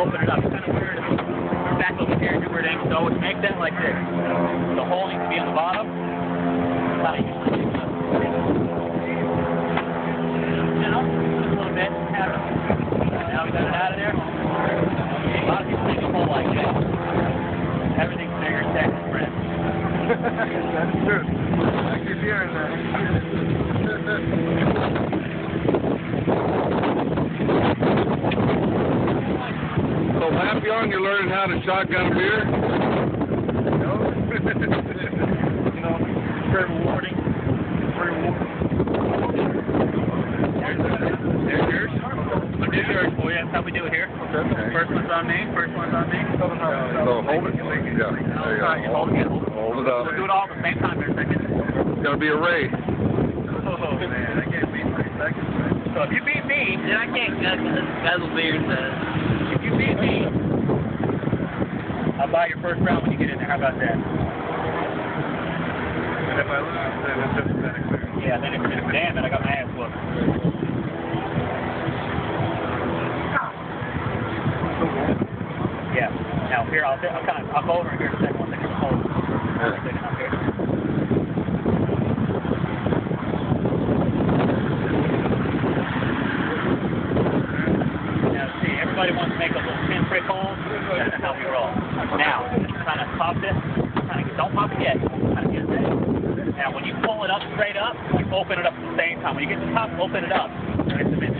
open it up. It's kind of weird. Back over here, do weird angles. So always make that like this. The hole needs to be on the bottom. That's how you usually do it. You know, just a little bit. Now we got it out of there. Okay, a lot of people make a hole like that. Everything's bigger, second spread. That's true. I keep hearing that. So, Lampion, you're learning how to shotgun a beer? No. You know, it's very rewarding. Very rewarding. There's yours. I'll do yours for you. That's how we do it here. Okay. First one's on me. First one's on me. So, hold it. Yeah. There you go. Hold it up. We'll do it all at the same time here in a second. It's going to be a race. Oh, man. I can't beat 3 seconds. So if you beat me, then I can't guzzle beers. If you beat me, I'll buy your first round when you get in there. How about that? And if I lose, then it's just pathetic. Yeah, then it's just, damn it, I got my ass whooped. Yeah. Now here, I'll go over here in a second. One second, hold. One second up here. Now see, everybody wants to make a little pinprick hole. That's how we roll. Now, just kind of pop this. Don't pop it yet. Kind of get this. Now, when you pull it up straight up, you open it up at the same time. When you get to the top, open it up. And it's a bit